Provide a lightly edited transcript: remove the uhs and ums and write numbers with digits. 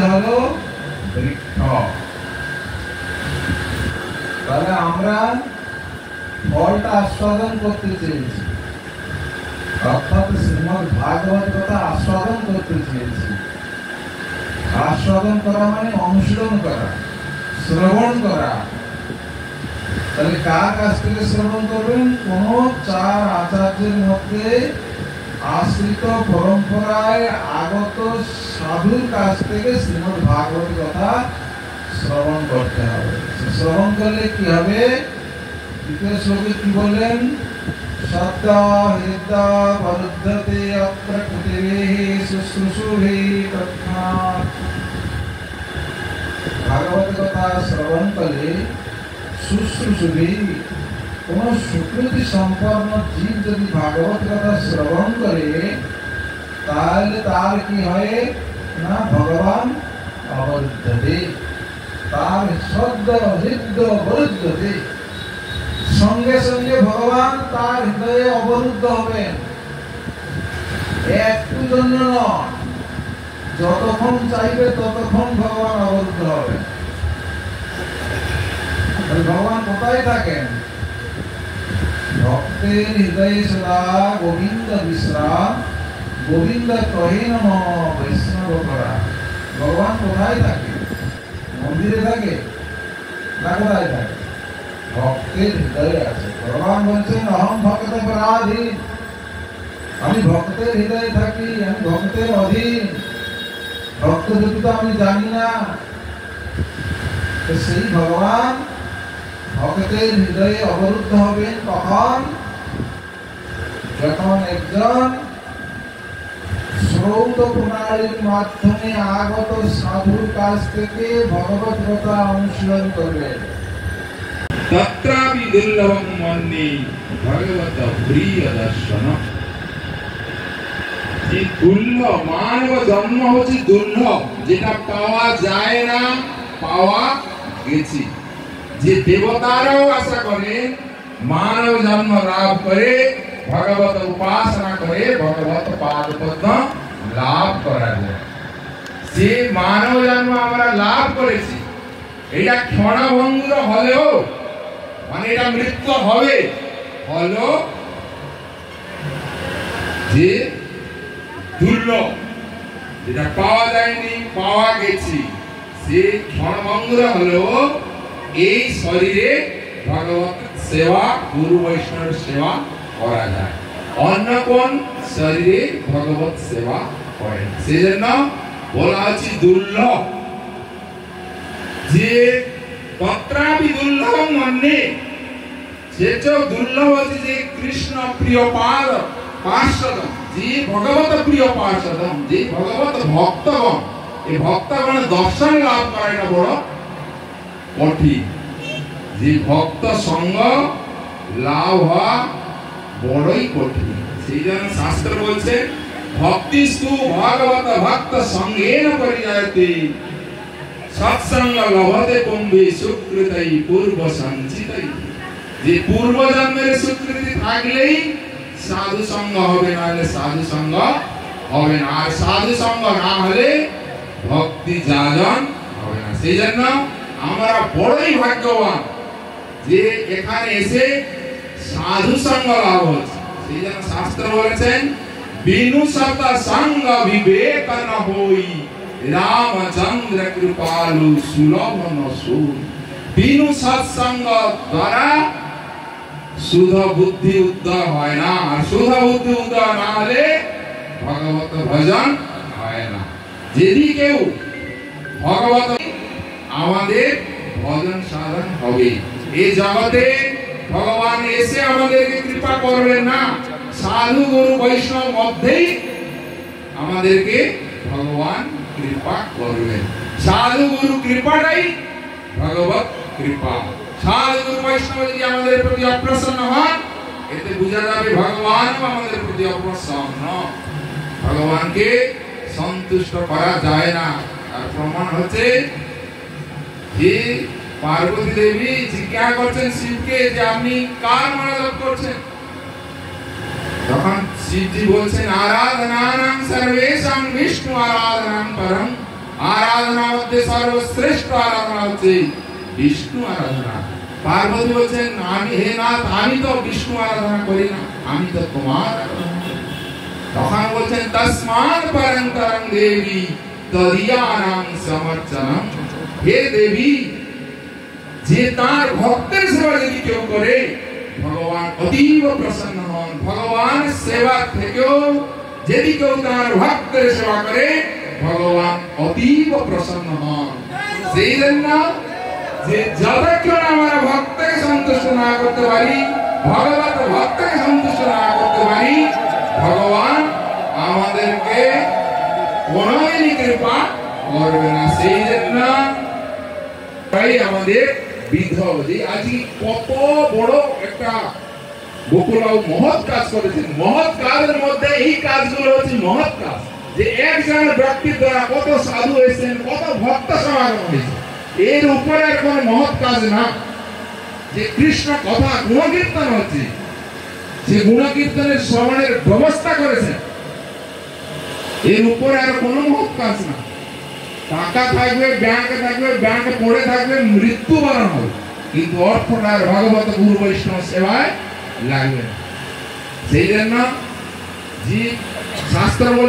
হলো বৃক্ষ। তাহলে আমরা ফলটা আস্বাদন করতে চেয়েছি, অর্থাৎ শ্রীমদ ভাগবত কথা আস্বাদন করতে চেয়েছি। আস্বাদন করা মানে অনুশীলন করা, শ্রবণ করা। তাহলে কার কাছ থেকে শ্রবণ করবেন? কোন চার আচার্যের মধ্যে আশ্রিত পরম্পরায় আগত সাধুর কাছ থেকে শ্রীমদ ভাগবত কথা শ্রবণ করতে হবে। শ্রবণ করলে কি হবে? দ্বিতীয় শ্লোকে কি বললেন? সদ্যা হৃদা পরুদ্ধতে অত্র পৃথিবীহি শুশ্রূষুভি তৎক্ষণাৎ। ভাগবত কথা শ্রবণ করলে শুশ্রূষুভি, কোন সুকৃতি সম্পন্ন জীব যদি ভাগবত কথা শ্রবণ করে তাহলে তার কি হয় না? ভগবান অবরুদ্ধতে, তার সদ্য হৃদয় অবরুদ্ধতে, সঙ্গে সঙ্গে ভগবান তার হৃদয়ে অবরুদ্ধ হবেন। একটু জন্য নয়, যতক্ষণ চাইবে ততক্ষণ ভগবান অবরুদ্ধ হবেন। ভগবান কোথায় থাকেন? ভক্তের হৃদয়ে সদা গোবিন্দ বিশ্রাম, গোবিন্দ কহে নমঃ বৈষ্ণব করা। ভগবান কোথায় থাকে? মন্দিরে থাকে না কোথায় থাকে? ভক্তের হৃদয়ে আছে। ভগবান বলছেন অহম ভক্ত পরাধীন, আমি ভক্তের হৃদয়ে থাকি, আমি ভক্তের অধীন, ভক্ত ব্যতীত আমি জানি না। সেই ভগবান ভক্তের হৃদয়ে অবরুদ্ধ হবেন কখন? যখন একজন শ্রৌত প্রণালীর মাধ্যমে আগত সাধুর কাছ থেকে ভগবত কথা অনুশীলন করবেন। তত্রাপি দুর্লভং মন্যে ভগবত প্রিয় দর্শন। এই দুর্লভ মানব জন্ম হচ্ছে দুর্লভ, যেটা পাওয়া যায় না, পাওয়া গেছি। যে দেবতারাও আশা করে মানব জন্ম লাভ করে ভগবত উপাসনা করে ভগবত পাদ পদ্ম লাভ করা যায়। সে মানব জন্ম আমরা লাভ করেছি, এটা ক্ষণভঙ্গুর হলেও, মানে এটা মৃত্যু হবে হলো যে দুর্লভ, যেটা পাওয়া যায়নি, পাওয়া গেছি। সে ক্ষণভঙ্গুর হলেও এই শরীরে ভগবত সেবা, গুরু বৈষ্ণবের সেবা করা যায়। অন্য কোন শরীরে ভগবত সেবা করে, সেজন্য বলা হচ্ছে দুর্লভ। যে তত্রাপি দুর্লভং মন্যে, সেটাও দুর্লভ হচ্ছে যে কৃষ্ণ প্রিয় পার্ষদ, যে ভগবত প্রিয় পার্ষদ, যে ভগবত ভক্তগণ, এই ভক্তগণের দর্শন লাভ করা এটা বড় কঠিন। যে ভক্ত সঙ্গ লাভ হওয়া বড়ই কঠিন। সেই জন্য শাস্ত্র বলছে ভক্তিস্তু ভাগবত ভক্ত সঙ্গেন পরিজায়তে, সৎসঙ্গ লভতে কুম্ভে সুকৃতৈ পূর্ব সঞ্চিতৈ। যে পূর্ব জন্মের সুকৃতি থাকলেই সাধু সঙ্গ হবে, না হলে সাধু সঙ্গ হবে না। আর সাধু সঙ্গ না হলে ভক্তি যাজন হবে না। সেই জন্য আমরা বড়ই ভাগ্যবান যে এখানে এসে সাধু সঙ্গ লাভ হচ্ছে। সেই জন্য শাস্ত্র বলেছেন বিনু সত সঙ্গ বিবেক ন হই, রামচন্দ্র কৃপালু সুলভ নসুই। বিনু সৎসঙ্গ দ্বারা শুদ্ধ বুদ্ধি উদয় হয় না, আর শুদ্ধ বুদ্ধি উদয় না হলে ভগবত ভজন হয় না। যদি কেউ ভগবত আমাদের ভজন সাধন হবে। এই জগতে ভগবান এসে আমাদেরকে কৃপা করবেন না, সাধু গুরু বৈষ্ণব মধ্যেই আমাদেরকে ভগবান কৃপা করবেন। সাধু গুরু কৃপাটাই ভগবত কৃপা। সাধু গুরু বৈষ্ণব যদি আমাদের প্রতি অপ্রসন্ন হন, এতে বোঝা যাবে ভগবান আমাদের প্রতি অপ্রসন্ন। ভগবানকে সন্তুষ্ট করা যায় না। তার প্রমাণ হচ্ছে যে পার্বতী দেবী জিজ্ঞাসা করছেন শিবকে যে আপনি কার মালা জপ করছেন। তখন শিবজি বলছেন আরাধনানাং সর্বেষাং বিষ্ণু আরাধনাং পরম আরাধনা মধ্যে সর্বশ্রেষ্ঠ আরাধনা হচ্ছে বিষ্ণু আরাধনা। পার্বতী বলছেন, আমি হে নাথ, আমি তো বিষ্ণু আরাধনা করি না, আমি তো তোমার আরাধনা করি। তখন বলছেন, তস্মাৎ পরন্তরং দেবী তদীয়ানাং সমর্চনম। হে দেবী, যে তার ভক্তের সেবা যদি কেউ করে, ভগবান অতীব প্রসন্ন হন। ভগবান সেবা থেকেও যদি কেউ তার ভক্তের সেবা করে, ভগবান অতীব প্রসন্ন হন। সেই জন্য যে যতক্ষণ আমরা ভক্তকে সন্তুষ্ট না করতে পারি, ভগবত ভক্তকে সন্তুষ্ট না করতে পারি, ভগবান আমাদেরকে কোনোদিনই কৃপা করবে না। সেই জন্য তাই আমাদের বিধব যে আজকে কত বড় একটা গোকুলবাবু মহৎ কাজ করেছেন। মহৎ কাজের মধ্যে এই কাজগুলো হচ্ছে মহৎ কাজ, যে একজন ব্যক্তির দ্বারা কত সাধু হয়েছেন, কত ভক্ত সমাগম হয়েছে। এর উপরে আর কোন মহৎ কাজ না। যে কৃষ্ণ কথা গুণকীর্তন হচ্ছে, যে গুণকীর্তনের শ্রবণের ব্যবস্থা করেছেন, এর উপরে আর কোন মহৎ কাজ না। টাকা থাকবে, ব্যাংকে থাকবে, ব্যাংকে পড়ে থাকবে, মৃত্যুবরণ হবে, কিন্তু অর্থটা আর ভগবত গুরু বৈষ্ণব সেবায় লাগবে না। সেই জন্য যে শাস্ত্র বলছে